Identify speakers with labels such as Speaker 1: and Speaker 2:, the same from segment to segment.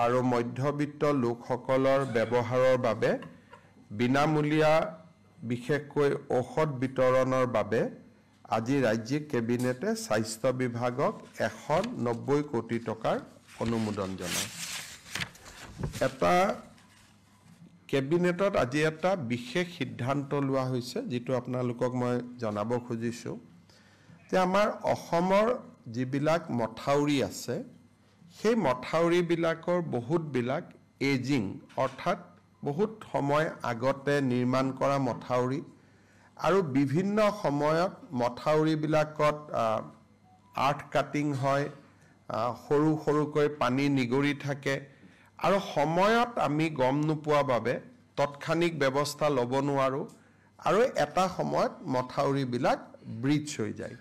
Speaker 1: আৰু মধ্যবিত্ত লোকসকলৰ ব্যৱহাৰৰ বাবে বিনামূলীয়া বিশেষকৈ ঔষধ বিতৰণৰ বাবে আজি ৰাজ্যিক কেবিনেটে স্বাস্থ্য বিভাগক 190 কোটি টকাৰ অনুমোদন জনায় এটা কেবিনেটত আজি এটা বিশেষ সিদ্ধান্ত লোৱা হৈছে যেটো আপোনালোকক মই জনাব খুজিছো যে আমাৰ অসমৰ যিবিলাক মথাউৰি আছে সেই মথাউৰি বিলাকৰ বহুত বিলাক এজিং অৰ্থাৎ বহুত সময় আগতে নিৰ্মাণ কৰা মথাউৰি আৰু বিভিন্ন সময়ত মথাউৰি বিলাকত আৰ্ট কাটিং হয় সৰু সৰুকৈ পানী নিগৰি থাকে আৰু সময়ত আমি গম নোপোৱা বাবে তৎক্ষণিক ব্যৱস্থা ল'ব নোৱাৰো আৰু এটা সময়ত মথাউৰি বিলাক ব্ৰিজ হৈ যায়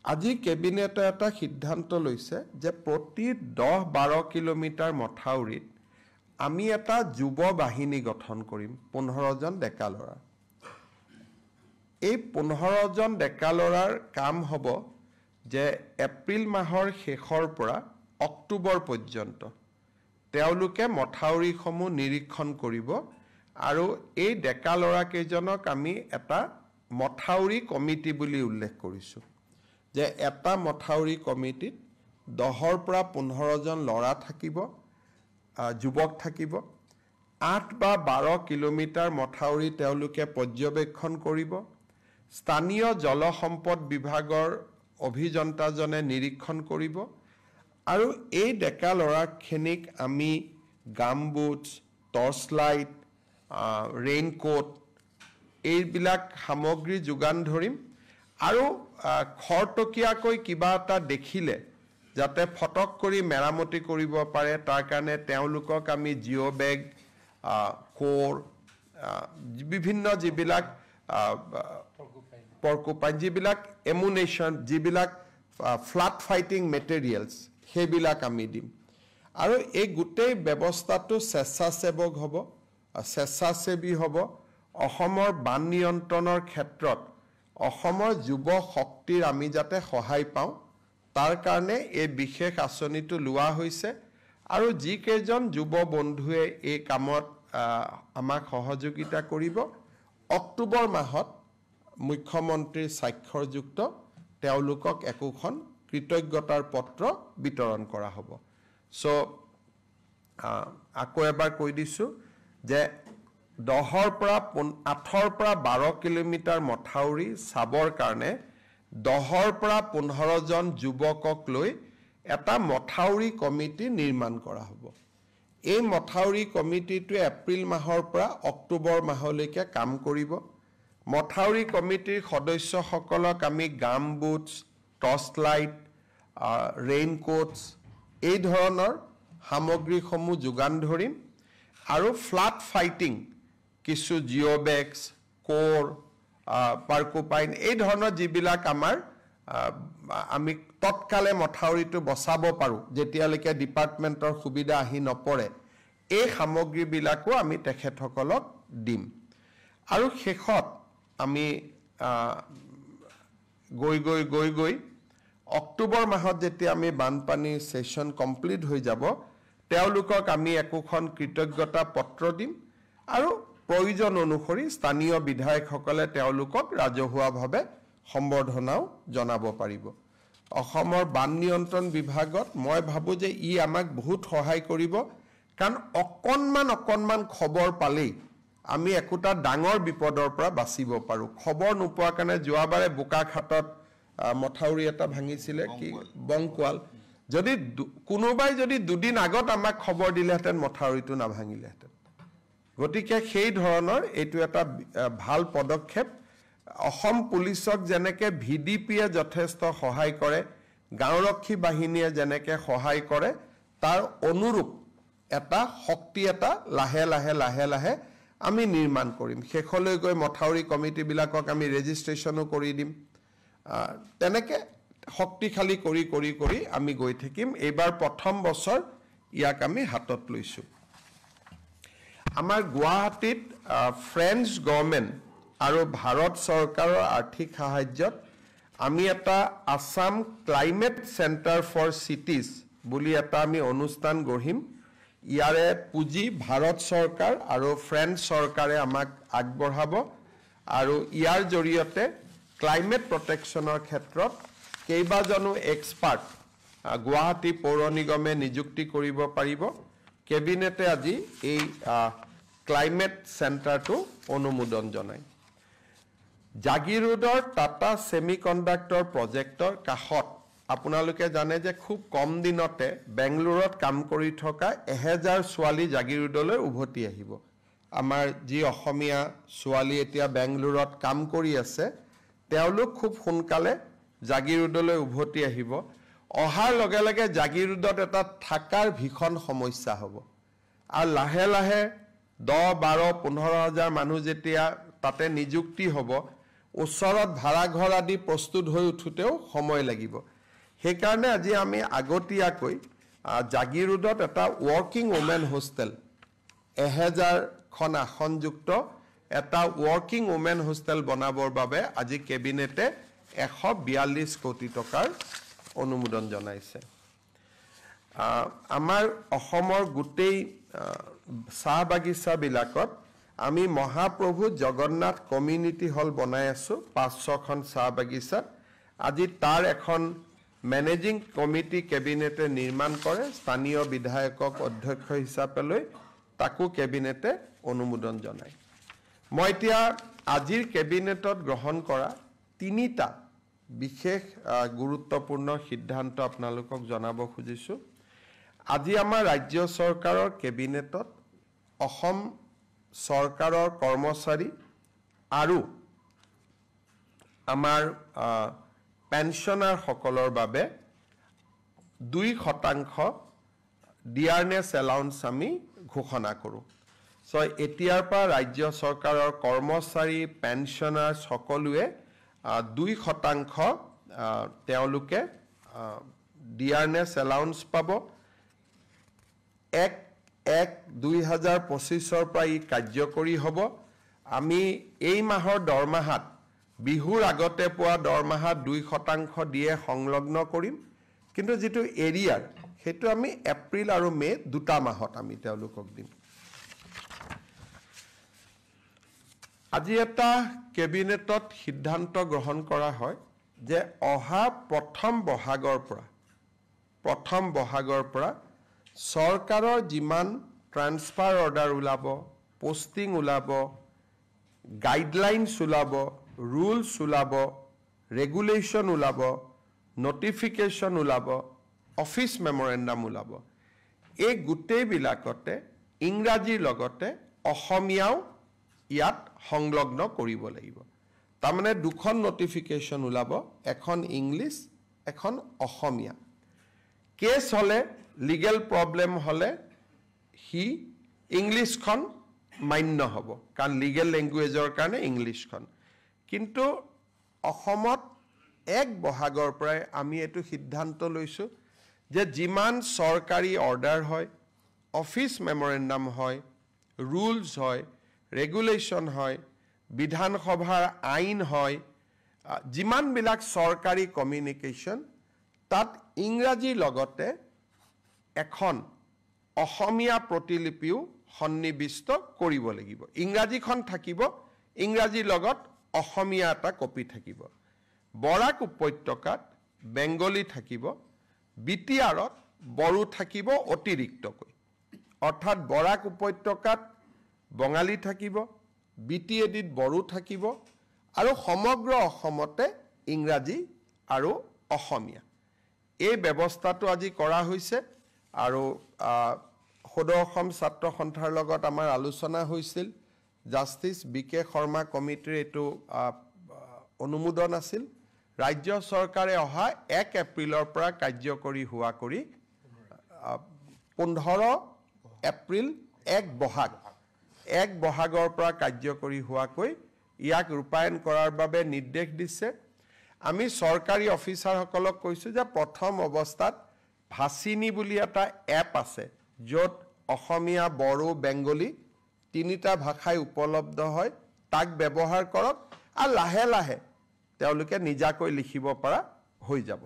Speaker 1: আজি কেবিনেটে এটা সিদ্ধান্ত লৈছে যে প্ৰতি 10-12 কিলোমিটাৰ মথাউৰিত আমি এটা যুৱ বাহিনী গঠন কৰিম 15 জন ডেকা ল'ৰা এই 15 জন ডেকা ল'ৰাৰ কাম হ'ব যে এপ্ৰিল মাহৰ শেষৰ পৰা অক্টোবৰ পৰ্যন্ত তেওঁলোকে মথাউৰিসমূহ নিৰীক্ষণ কৰিব আৰু এই ডেকা ল'ৰা কেইজনক আমি এটা মথাউৰি কমিটি বুলি উল্লেখ কৰিছো যে এটা মথাউৰি কমিটিত 10 পৰা 15 জন ল'ৰা থাকিব যুৱক থাকিব 8 বা 12 কিলোমিটাৰ মথাউৰি তেওঁলোকে পৰ্যবেক্ষণ কৰিব স্থানীয় জলসম্পদ বিভাগৰ অভিযন্তাজনে নিৰীক্ষণ কৰিব আৰু এই ডেকা ল'ৰাখিনিক আমি গামবুটছ টৰ্চ লাইট ৰেইনকোট এইবিলাক সামগ্ৰী যোগান ধৰিম আৰু খৰটকীয়াকৈ কিবা এটা দেখিলে যাতে ফটক কৰি মেৰামতি কৰিব পাৰে তাৰ কাৰণে তেওঁলোকক আমি জিঅ' বেগ কোৰ বিভিন্ন যিবিলাক পৰ্কুপাইন যিবিলাক এমুনেশ্যন যিবিলাক ফ্লাড ফাইটিং মেটেৰিয়েলছ সেইবিলাক আমি দিম আৰু এই গোটেই ব্যৱস্থাটো স্বেচ্ছাসেৱক হ'ব স্বেচ্ছাসেৱী হ'ব অসমৰ বান নিয়ন্ত্ৰণৰ ক্ষেত্ৰত অসমৰ যুৱ শক্তিৰ আমি যাতে সহায় পাওঁ তাৰ কাৰণে এই বিশেষ আঁচনিটো লোৱা হৈছে আৰু যি কেইজন যুৱ বন্ধুৱে এই কামত আমাক সহযোগিতা কৰিব অক্টোবৰ মাহত মুখ্যমন্ত্ৰীৰ স্বাক্ষৰযুক্ত তেওঁলোকক একোখন কৃতজ্ঞতাৰ পত্ৰ বিতৰণ কৰা হ'ব সো আকৌ এবাৰ কৈ দিছো যে 8 পৰা 12 কিলোমিটাৰ মথাউৰি চাবৰ কাৰণে 10 পৰা 15 জন যুৱকক লৈ এটা মথাউৰি কমিটি নিৰ্মাণ কৰা হ'ব এই মথাউৰি কমিটিটো এপ্ৰিল মাহৰ পৰা অক্টোবৰ মাহলৈকে কাম কৰিব মথাউৰি কমিটিৰ সদস্যসকলক আমি গামবুটছ টৰ্চ লাইট ৰেইনকোটছ এই ধৰণৰ সামগ্ৰীসমূহ যোগান ধৰিম আৰু ফ্লাড ফাইটিং কিছু জিঅ' বেগছ কোৰ পাৰ্কুপাইন এই ধৰণৰ যিবিলাক আমাৰ আমি তৎকালে মথাউৰিটো বচাব পাৰো যেতিয়ালৈকে ডিপাৰ্টমেণ্টৰ সুবিধা আহি নপৰে এই সামগ্ৰীবিলাকো আমি তেখেতসকলক দিম আৰু শেষত আমি গৈ অক্টোবৰ মাহত যেতিয়া আমি বানপানী সেশন কমপ্লিট হৈ যাব তেওঁলোকক আমি একোখন কৃতজ্ঞতা পত্ৰ দিম আৰু প্ৰয়োজন অনুসৰি স্থানীয় বিধায়কসকলে তেওঁলোকক ৰাজহুৱাভাৱে সম্বৰ্ধনাও জনাব পাৰিব অসমৰ বান নিয়ন্ত্ৰণ বিভাগত মই ভাবো যে ই আমাক বহুত সহায় কৰিব কাৰণ অকনমান খবৰ পালেই আমি একোটা ডাঙৰ বিপদৰ পৰা বাচিব পাৰো খবৰ নোপোৱা কাৰণে যোৱাবাৰে বোকাখাটত মথাউৰি এটা ভাঙিছিল কি বংকুৱাল যদি কোনোবাই যদি দুদিন আগত আমাক খবৰ দিলেহেঁতেন মথাউৰিটো নাভাঙিলেহেঁতেন গতিকে সেই ধৰণৰ এইটো এটা ভাল পদক্ষেপ অসম পুলিচক যেনেকে ভিডিপিয়ে যথেষ্ট সহায় কৰে গাঁওৰক্ষী বাহিনীয়ে যেনেকে সহায় কৰে তাৰ অনুৰূপ এটা শক্তি এটা লাহে আমি নিৰ্মাণ কৰিম শেষলৈ গৈ মথাউৰি কমিটি বিলাকক আমি ৰেজিষ্ট্ৰেচনো কৰি দিম তেনেকে শক্তিশালী কৰি আমি গৈ থাকিম এইবাৰ প্ৰথম বছৰ ইয়াক আমি হাতত লৈছো আমাৰ গুৱাহাটীত ফ্ৰেঞ্চ গভৰ্নমেণ্ট আৰু ভাৰত চৰকাৰৰ আৰ্থিক সাহায্যত আমি এটা Assam climate centre for cities বুলি এটা আমি অনুষ্ঠান গঢ়িম ইয়াৰে পুঁজি ভাৰত চৰকাৰ আৰু ফ্ৰেন্স চৰকাৰে আমাক আগবঢ়াব আৰু ইয়াৰ জৰিয়তে ক্লাইমেট প্ৰটেকশ্যনৰ ক্ষেত্ৰত কেইবাজনো এক্সপাৰ্ট গুৱাহাটী পৌৰ নিগমে নিযুক্তি কৰিব পাৰিব কেবিনেটে আজি এই ক্লাইমেট চেণ্টাৰটো অনুমোদন জনায় জাগিৰোডৰ টাটা ছেমিকণ্ডাক্টৰ প্ৰজেক্টৰ কাষত আপোনালোকে জানে যে খুব কম দিনতে বেংগলুৰুত কাম কৰি থকা 1000 ছোৱালী জাগিৰোডলৈ উভতি আহিব আমাৰ যি অসমীয়া ছোৱালী এতিয়া বেংগলুৰুত কাম কৰি আছে তেওঁলোক খুব সোনকালে জাগিৰোডলৈ উভতি আহিব অহাৰ লগে লগে জাগিৰোডত এটা থাকাৰ ভীষণ সমস্যা হ'ব আৰু লাহে লাহে 10 12 15000 মানুহ যেতিয়া তাতে নিযুক্তি হ'ব ওচৰত ভাড়া ঘৰ আদি প্ৰস্তুত হৈ উঠোতেও সময় লাগিব সেইকাৰণে আজি আমি আগতীয়াকৈ জাগিৰোডত এটা ৱৰ্কিং ওমেন হোষ্টেল 1000খন আসনযুক্ত এটা ৱৰ্কিং ওমেন হোষ্টেল বনাবৰ বাবে আজি কেবিনেটে 142 কোটি টকাৰ অনুমোদন জনাইছে আমাৰ অসমৰ গোটেই চাহ বাগিচাবিলাকত আমি মহাপ্ৰভু জগন্নাথ কমিউনিটি হল বনাই আছো 500খন চাহ বাগিচাত আজি তাৰ এখন মেনেজিং কমিটি কেবিনেটে নিৰ্মাণ কৰে স্থানীয় বিধায়কক অধ্যক্ষ হিচাপে লৈ তাকো কেবিনেটে অনুমোদন জনায় মই এতিয়া আজিৰ কেবিনেটত গ্ৰহণ কৰা তিনিটা বিশেষ গুৰুত্বপূৰ্ণ সিদ্ধান্ত আপোনালোকক জনাব খুজিছো আজি আমাৰ ৰাজ্য চৰকাৰৰ কেবিনেটত অসম চৰকাৰৰ কৰ্মচাৰী আৰু আমাৰ পেনশনাৰ সকলৰ বাবে 2% ডিয়াৰনেছ এলাউন্স আমি ঘোষণা কৰোঁ সো এতিয়াৰ পৰা ৰাজ্য চৰকাৰৰ কৰ্মচাৰী পেনশনাৰ সকলোৱে 2% তেওঁলোকে ডিয়াৰনেছ এলাউন্স পাব 1/1/2025 পৰা ই কাৰ্যকৰী হ'ব আমি এই মাহৰ দৰমহাত বিহুৰ আগতে পোৱা দৰমহাত 2% দিয়ে সংলগ্ন কৰিম কিন্তু যেটো এৰিয়াৰ হেতু আমি এপ্ৰিল আৰু মে দুটা মাহত আমি তেওঁলোকক দিম আজি এটা কেবিনেটত সিদ্ধান্ত গ্ৰহণ কৰা হয় যে অহা প্ৰথম বহাগৰ পৰা চৰকাৰৰ যিমান ট্ৰান্সফাৰ অৰ্ডাৰ ওলাব পোষ্টিং ওলাব গাইডলাইনছ ওলাব ৰুলছ ওলাব ৰেগুলেশ্যন ওলাব নটিফিকেশ্যন ওলাব অফিচ মেমৰেণ্ডাম ওলাব এই গোটেইবিলাকতে ইংৰাজীৰ লগতে অসমীয়াও ইয়াত সংলগ্ন কৰিব লাগিব তাৰমানে দুখন নটিফিকেশ্যন ওলাব এখন ইংলিছ এখন অসমীয়া কেছ হলে লিগেল প্ৰবলেম হলে হি ইংলিছখন মান্য হ'ব কাৰণ লিগেল ল্যাঙ্গুৱেজৰ কাৰণে ইংলিছখন কিন্তু অসমত 1 বহাগৰ পৰা আমি এটো সিদ্ধান্ত লৈছো যে যিমান সৰকাৰি অৰ্ডাৰ হয় অফিচ মেমৰেণ্ডাম হয় ৰুলছ হয় ৰেগুলেশ্যন হয় বিধানসভাৰ আইন হয় যিমান বিলাক সৰকাৰি কমিউনিকেশ্যন তাত ইংৰাজীৰ লগতে এখন অসমীয়া প্ৰতিলিপিও সন্নিবিষ্ট কৰিব লাগিব ইংৰাজীখন থাকিব ইংৰাজীৰ লগত অসমীয়া এটা কপি থাকিব বৰাক উপত্যকাত বেংগলী থাকিব বিটিআৰত বড়ো থাকিব অতিৰিক্তকৈ অৰ্থাৎ বৰাক উপত্যকাত বঙালী থাকিব বিটিএডিত বড়ো থাকিব আৰু সমগ্ৰ অসমতে ইংৰাজী আৰু অসমীয়া এই ব্যৱস্থাটো আজি কৰা হৈছে আৰু সদৌ অসম ছাত্ৰ সন্থাৰ লগত আমাৰ আলোচনা হৈছিল জাষ্টিস বিকে শৰ্মা কমিটিৰ এটো অনুমোদন আছিল ৰাজ্য চৰকাৰে অহা 1 এপ্ৰিলৰ পৰা কাৰ্যকৰী হোৱা কৰি 15 এপ্ৰিল 1 বহাগৰ পৰা কাৰ্যকৰী হোৱাকৈ ইয়াক ৰূপায়ণ কৰাৰ বাবে নিৰ্দেশ দিছে আমি সৰকাৰি অফিচাৰ সকলক কৈছো যে প্ৰথম অৱস্থাত ভাসিনী বুলি এটা এপ আছে যত অসমীয়া বড়ো বেংগলী তিনিটা ভাষাই উপলব্ধ হয় তাক ব্যৱহাৰ কৰক আৰু লাহে লাহে তেওঁলোকে নিজাকৈ লিখিব পৰা হৈ যাব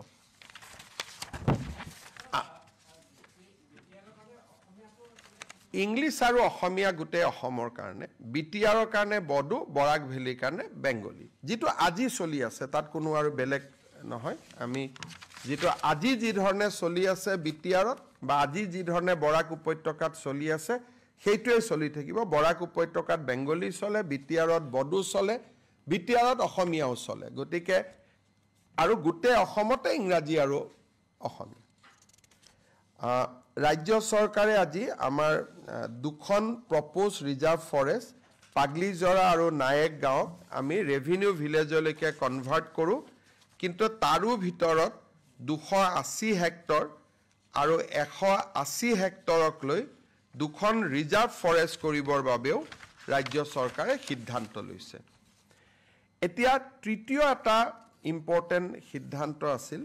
Speaker 1: ইংলিছ আৰু অসমীয়া গোটেই অসমৰ কাৰণে বিটিআৰৰ কাৰণে বড়ো বৰাক ভেলীৰ কাৰণে বেংগলী যিটো আজি চলি আছে তাত কোনো আৰু বেলেগ নহয় আমি যেটো আজি যি ধৰণে চলি আছে বিটিআৰত বা আজি যি ধৰণে বৰাক উপত্যকাত চলি আছে সেইটোৱে চলি থাকিব বৰাক উপত্যকাত বেংগলী চলে বিটিআৰত বড়ো চলে বিটিআৰত অসমীয়াও চলে গতিকে আৰু গোটেই অসমতে ইংৰাজী আৰু অসমীয়া ৰাজ্য চৰকাৰে আজি আমাৰ দুখন প্ৰপ'জ ৰিজাৰ্ভ ফৰেষ্ট পাগলিজৰা আৰু নায়েক গাঁৱক আমি ৰেভিনিউ ভিলেজলৈকে কনভাৰ্ট কৰোঁ কিন্তু তাৰো ভিতৰত 280 হেক্টৰ আৰু 180 হেক্টৰক লৈ দুখন ৰিজাৰ্ভ ফৰেষ্ট কৰিবৰ বাবেও ৰাজ্য চৰকাৰে সিদ্ধান্ত লৈছে এতিয়া তৃতীয় এটা ইম্পৰ্টেণ্ট সিদ্ধান্ত আছিল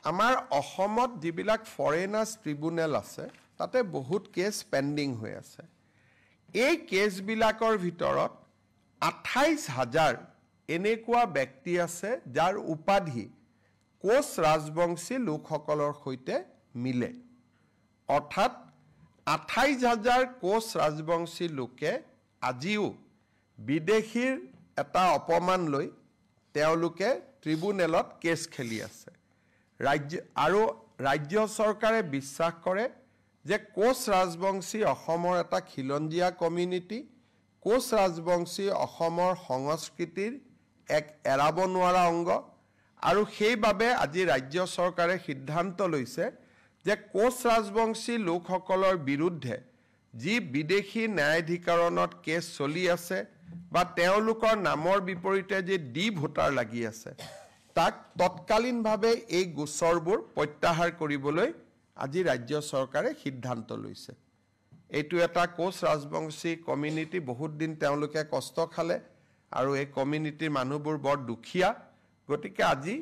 Speaker 1: আমাৰ অসমত যিবিলাক ফৰেনাৰ্ছ ট্ৰিব্যুনেল আছে তাতে বহুত কেছ পেণ্ডিং হৈ আছে এই কেছবিলাকৰ ভিতৰত 28,000 এনেকুৱা ব্যক্তি আছে যাৰ উপাধি কোচ ৰাজবংশী লোকসকলৰ সৈতে মিলে অৰ্থাৎ 28,000 কোচ ৰাজবংশী লোকে আজিও বিদেশীৰ এটা অপমান লৈ তেওঁলোকে ট্ৰিব্যুনেলত কেছ খেলি আছে ৰাজ্য চৰকাৰে বিশ্বাস কৰে যে কোচ ৰাজবংশী অসমৰ এটা খিলঞ্জীয়া কমিউনিটি কোচ ৰাজবংশী অসমৰ সংস্কৃতিৰ এক এৰাব নোৱাৰা অংগ আৰু সেইবাবে আজি ৰাজ্য চৰকাৰে সিদ্ধান্ত লৈছে যে কোচ ৰাজবংশী লোকসকলৰ বিৰুদ্ধে যি বিদেশী ন্যায়াধিকৰণত কেছ চলি আছে বা তেওঁলোকৰ নামৰ বিপৰীতে যে ডি ভোটাৰ লাগি আছে তাক তৎকালীনভাৱে এই গোচৰবোৰ প্ৰত্যাহাৰ কৰিবলৈ আজি ৰাজ্য চৰকাৰে সিদ্ধান্ত লৈছে এইটো এটা কোচ ৰাজবংশী কমিউনিটি বহুত দিন তেওঁলোকে কষ্ট খালে আৰু এই কমিউনিটিৰ মানুহবোৰ বৰ দুখীয়া গতিকে আজি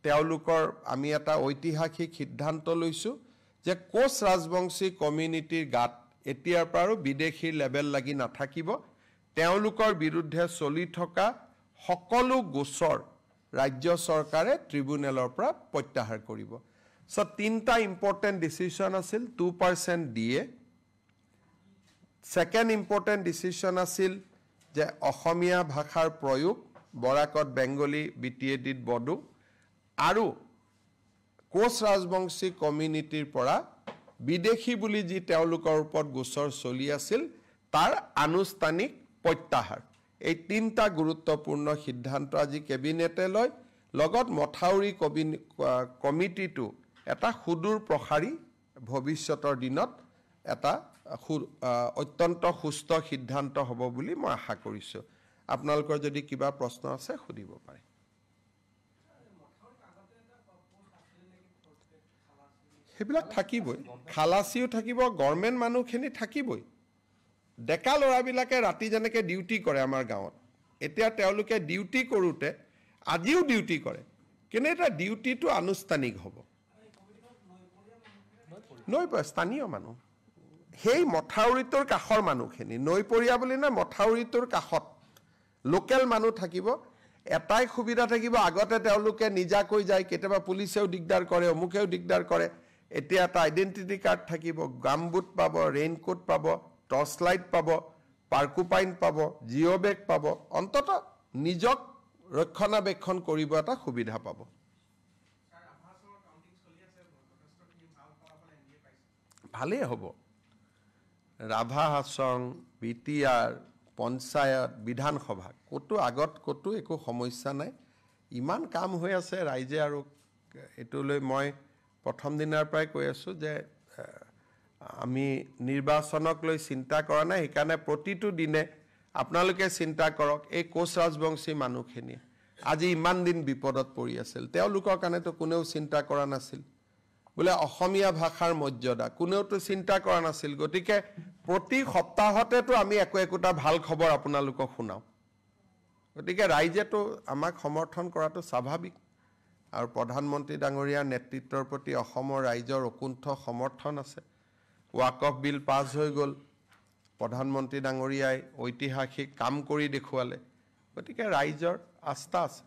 Speaker 1: তেওঁলোকৰ আমি এটা ঐতিহাসিক সিদ্ধান্ত লৈছো যে কোচ ৰাজবংশী কমিউনিটিৰ গাত এতিয়াৰ পৰা বিদেশীৰ লেভেল লাগি নাথাকিব তেওঁলোকৰ বিৰুদ্ধে চলি থকা সকলো গোচৰ ৰাজ্য চৰকাৰে ট্ৰিব্যুনেলৰ পৰা প্ৰত্যাহাৰ কৰিব সো তিনটা ইম্পৰ্টেণ্ট ডিসিশন আছিল 2% ডিএ সেকেন্ড ইম্পৰ্টেণ্ট ডিসিশন আছিল যে অসমীয়া ভাষাৰ প্ৰয়োগ বৰাকত বেংগলী বিটিএডিত বড়ো আৰু কোচ ৰাজবংশী কমিউনিটিৰ পৰা বিদেশী বুলি যি তেওঁলোকৰ ওপৰত গোচৰ চলি আছিল তাৰ আনুষ্ঠানিক প্ৰত্যাহাৰ এই তিনটা গুৰুত্বপূৰ্ণ সিদ্ধান্ত আজি কেবিনেটে লয় লগত মথাউৰি কমিটিটো এটা সুদূৰ প্ৰসাৰী ভৱিষ্যতৰ দিনত এটা অত্যন্ত সুস্থ সিদ্ধান্ত হ'ব বুলি মই আশা কৰিছো আপোনালোকৰ যদি কিবা প্ৰশ্ন আছে সুধিব পাৰে হেবিলাক থাকিবই খালাসিও থাকিব গভৰ্ণমেণ্ট মানুহখিনি থাকিবই ডেকা লৰাবিলাকে ৰাতি যেনেকৈ ডিউটি কৰে আমাৰ গাঁৱত এতিয়া তেওঁলোকে ডিউটি কৰোঁতে আজিও ডিউটি কৰে কিন্তু এটা ডিউটিটো আনুষ্ঠানিক হ'ব নৈপৰীয়া স্থানীয় মানুহ সেই মথাউৰিটোৰ কাষৰ মানুহখিনি নৈপৰীয়া বুলি না মথাউৰিটোৰ কাষত লোকেল মানুহ থাকিব এটাই সুবিধা থাকিব আগতে তেওঁলোকে নিজাকৈ যায় কেতিয়াবা পুলিচেও দিগদাৰ কৰে অমুকেও দিগদাৰ কৰে এতিয়া এটা আইডেন্টিটি কাৰ্ড থাকিব গামবুট পাব ৰেইনকোট পাব টৰ্চ লাইট পাব পাৰ্কুপাইন পাব জিঅ' বেগ পাব অন্তত নিজক ৰক্ষণাবেক্ষণ কৰিব এটা সুবিধা পাব ভালেই হ'ব ৰাভা হাছং বিটিআৰ পঞ্চায়ত বিধানসভা কতো আগত কতো একো সমস্যা নাই ইমান কাম হৈ আছে ৰাইজে আৰু এটো লৈ মই প্ৰথম দিনৰ পৰাই কৈ আছো যে আমি নিৰ্বাচনক লৈ চিন্তা কৰা নাই সেইকাৰণে প্ৰতিটো দিনে আপোনালোকে চিন্তা কৰক এই কোচ ৰাজবংশী মানুহখিনি আজি ইমান দিন বিপদত পৰি আছিল তেওঁলোকৰ কাৰণেতো কোনেও চিন্তা কৰা নাছিল বোলে অসমীয়া ভাষাৰ মৰ্যাদা কোনেওতো চিন্তা কৰা নাছিল গতিকে প্ৰতি সপ্তাহতেতো আমি একোটা ভাল খবৰ আপোনালোকক শুনাও গতিকে ৰাইজেতো আমাক সমৰ্থন কৰাটো স্বাভাৱিক আৰু প্ৰধানমন্ত্ৰী ডাঙৰীয়াৰ নেতৃত্বৰ প্ৰতি অসমৰ ৰাইজৰ অকুণ্ঠ সমৰ্থন আছে ওয়াকফ বিল পাছ হৈ গ'ল প্ৰধানমন্ত্ৰী ডাঙৰীয়াই ঐতিহাসিক কাম কৰি দেখুৱালে গতিকে ৰাইজৰ আস্থা আছে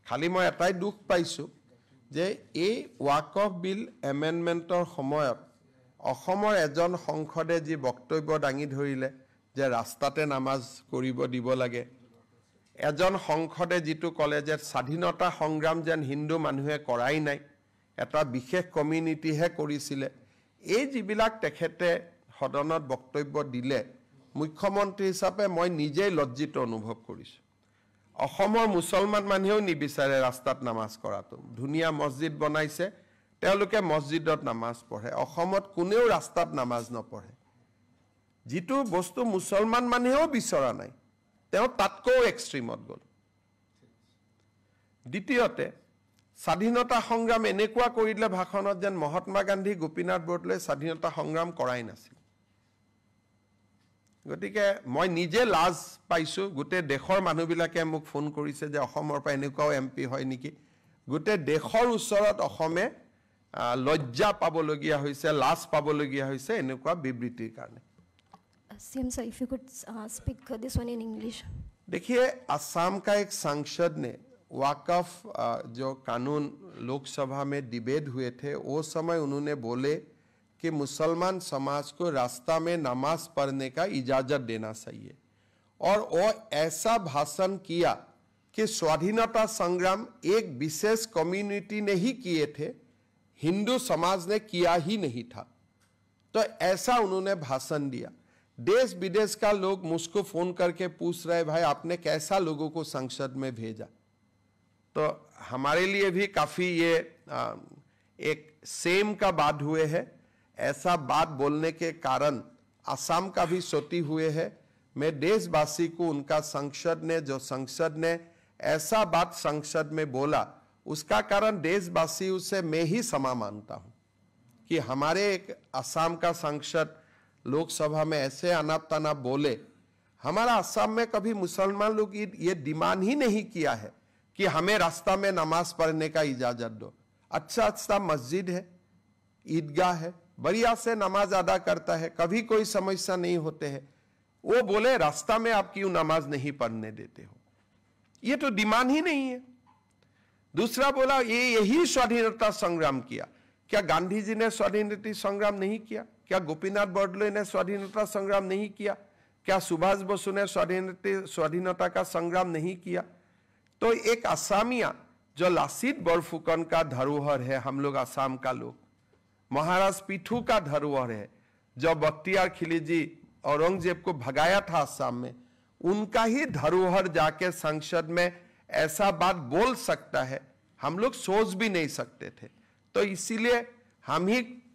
Speaker 1: খালি মই এটাই দুখ পাইছো যে এই ওয়াকফ বিল এমেণ্ডমেণ্টৰ সময়ত অসমৰ এজন সংসদে যি বক্তব্য দাঙি ধৰিলে যে ৰাস্তাতে নামাজ কৰিব দিব লাগে, এজন সংসদে যিটো ক'লে যে স্বাধীনতা সংগ্ৰাম যেন হিন্দু মানুহে কৰাই নাই, এটা বিশেষ কমিউনিটিহে কৰিছিলে, এই যিবিলাক তেখেতে সদনত বক্তব্য দিলে, মুখ্যমন্ত্ৰী হিচাপে মই নিজেই লজ্জিত অনুভৱ কৰিছোঁ। অসমৰ মুছলমান মানুহেও নিবিচাৰে ৰাস্তাত নামাজ কৰাটো। ধুনীয়া মছজিদ বনাইছে, তেওঁলোকে মছজিদত নামাজ পঢ়ে। অসমত কোনেও ৰাস্তাত নামাজ নপঢ়ে। যিটো বস্তু মুছলমান মানুহেও বিচৰা নাই, তেওঁ তাতকৈও এক্সট্ৰিমত গ'ল। দ্বিতীয়তে, স্বাধীনতা সংগ্ৰাম এনেকুৱা কৰি দিলে ভাষণত যেন মহাত্মা গান্ধী, গোপীনাথ বৰদলৈ স্বাধীনতা সংগ্ৰাম কৰাই নাছিল। গতিকে মই নিজে লাজ পাইছোঁ। গোটেই দেশৰ মানুহবিলাকে মোক ফোন কৰিছে যে অসমৰ পৰা এনেকুৱাও MP হয় নেকি। গোটেই দেশৰ ওচৰত অসমে লজ্জা পাবলগীয়া হৈছে, লাজ পাবলগীয়া হৈছে এনেকুৱা বিবৃতিৰ কাৰণে।
Speaker 2: CM sir, if you could speak this one in English.
Speaker 1: देखिए, असम का एक सांसद ने वाकफ जो कानून लोकसभा में डिबेट हुए थे, वो समय उन्होंने बोले कि मुसलमान समाज को रास्ता में नमाज पढ़ने का इजाज़त देना चाहिए। और वो ऐसा भाषण किया कि स्वाधीनता संग्राम एक विशेष कम्युनिटी ने ही किए थे, हिंदू समाज ने किया ही नहीं था। तो ऐसा उन्होंने भाषण दिया। देश विदेश का लोग मुझको फ़ोन करके पूछ रहे, भाई आपने कैसा लोगों को संसद में भेजा। तो हमारे लिए भी काफ़ी ये एक सेम का बात हुए है। ऐसा बात बोलने के कारण असम का भी क्षति हुए है। मैं देशवासी को उनका संसद ने ऐसा बात संसद में बोला, उसका कारण देशवासी उसे मैं ही क्षमा मांगता हूँ कि हमारे एक असम का सांसद लोकसभा में ऐसे अनाप तनाप बोले। हमारा असम में कभी मुसलमान लोग ये डिमांड ही नहीं किया है कि हमें रास्ता में नमाज पढ़ने का इजाज़त दो। अच्छा मस्जिद है, ईदगाह है, बढ़िया से नमाज अदा करता है, कभी कोई समस्या नहीं होते हैं। वो बोले रास्ता में आप क्यों नमाज नहीं पढ़ने देते हो, ये तो डिमांड ही नहीं है। दूसरा बोला यही स्वाधीनता संग्राम किया। क्या गांधी जी ने स्वाधीनता संग्राम नहीं किया? क्या गोपीनाथ बरदलोई ने स्वाधीनता संग्राम नहीं किया? क्या सुभाष बसु ने स्वाधीनता का संग्राम नहीं किया? तो एक असामिया जो लासित बरफुकन का धरोहर है, हम लोग असम का लोग, महाराज पीठू का धरोहर है, जो बख्तियार खिलजी औरंगजेब को भगाया था असम में, उनका ही धरोहर जाके संसद में ऐसा बात बोल सकता है, हम लोग सोच भी नहीं सकते थे। तो इसीलिए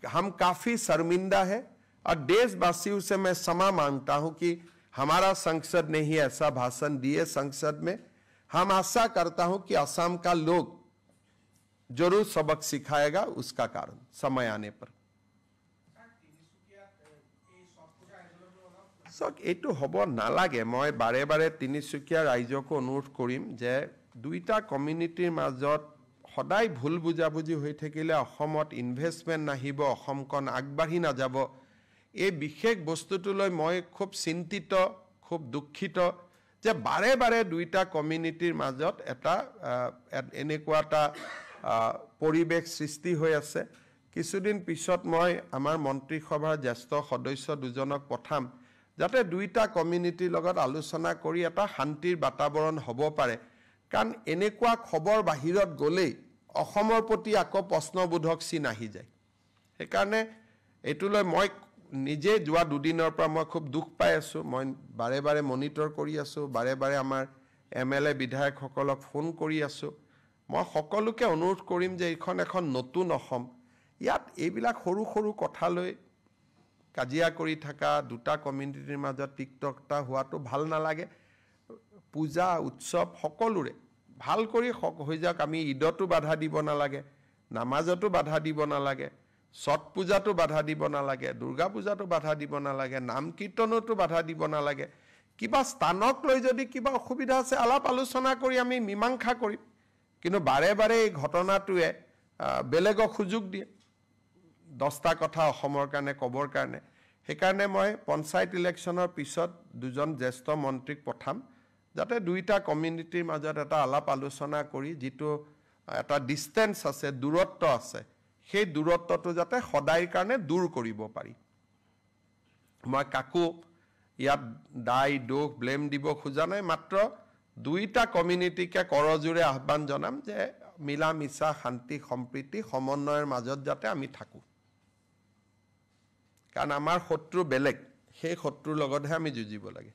Speaker 1: हम काफी शर्मिंदा है और देशवासियों से मैं क्षमा मांगता हूं कि हमारा संसद ने ही ऐसा भाषण दिए संसद में। हम आशा करता हूं कि असम का लोग जरूर सबक सिखाएगा उसका कारण समय आने पर। এইটো হ'ব নালাগে। মই বাৰে বাৰে তিনিচুকীয়া ৰাইজকো অনুৰোধ কৰিম যে দুইটা কমিউনিটিৰ মাজত সদায় ভুল বুজাবুজি হৈ থাকিলে অসমত ইনভেষ্টমেণ্ট নাহিব, অসমখন আগবাঢ়ি নাযাব। এই বিশেষ বস্তুটোলৈ মই খুব চিন্তিত, খুব দুখিত যে বাৰে বাৰে দুইটা কমিউনিটিৰ মাজত এনেকুৱা এটা পৰিৱেশ সৃষ্টি হৈ আছে। কিছুদিন পিছত মই আমাৰ মন্ত্ৰীসভাৰ জ্যেষ্ঠ সদস্য দুজনক পঠাম, যাতে দুইটা কমিউনিটিৰ লগত আলোচনা কৰি এটা শান্তিৰ বাতাবৰণ হ'ব পাৰে। কাৰণ এনেকুৱা খবৰ বাহিৰত গ'লেই অসমৰ প্ৰতি আকৌ প্ৰশ্নবোধক চিন আহি যায়। সেইকাৰণে এইটোলৈ মই নিজে যোৱা দুদিনৰ পৰা মই খুব দুখ পাই আছোঁ। মই বাৰে বাৰে মনিটৰ কৰি আছোঁ, বাৰে বাৰে আমাৰ MLA বিধায়কসকলক ফোন কৰি আছোঁ। মই সকলোকে অনুৰোধ কৰিম যে এইখন এখন নতুন অসম, ইয়াত এইবিলাক সৰু সৰু কথালৈ কাজিয়া কৰি থকা দুটা কমিউনিটিৰ মাজত টিকটকটা হোৱাটো ভাল নালাগে। পূজা উৎসৱ সকলোৰে ভাল কৰি হৈ যাওক। আমি ঈদতো বাধা দিব নালাগে, নামাজতো বাধা দিব নালাগে, ছট পূজাতো বাধা দিব নালাগে, দুৰ্গা পূজাতো বাধা দিব নালাগে, নাম কীৰ্তনতো বাধা দিব নালাগে। কিবা স্থানক লৈ যদি কিবা অসুবিধা আছে আলাপ আলোচনা কৰি আমি মীমাংসা কৰিম। কিন্তু বাৰে বাৰে এই ঘটনাটোৱে বেলেগক সুযোগ দিয়ে 10টা কথা অসমৰ কাৰণে ক'বৰ কাৰণে। সেইকাৰণে মই পঞ্চায়ত ইলেকশ্যনৰ পিছত দুজন জ্যেষ্ঠ মন্ত্ৰীক পঠাম, যাতে দুইটা কমিউনিটিৰ মাজত এটা আলাপ আলোচনা কৰি যিটো এটা ডিষ্টেঞ্চ আছে, দূৰত্ব আছে, সেই দূৰত্বটো যাতে সদায়ৰ কাৰণে দূৰ কৰিব পাৰি মই কাকো ইয়াত দাই দোষ ব্লেম দিব খোজা নাই মাত্ৰ দুইটা কমিউনিটিকে কৰজোৰে আহ্বান জনাম যে মিলা মিছা শান্তি সম্প্ৰীতি সমন্বয়ৰ মাজত যাতে আমি থাকো কাৰণ আমাৰ শত্ৰু বেলেগ সেই শত্ৰুৰ লগতহে আমি যুঁজিব লাগে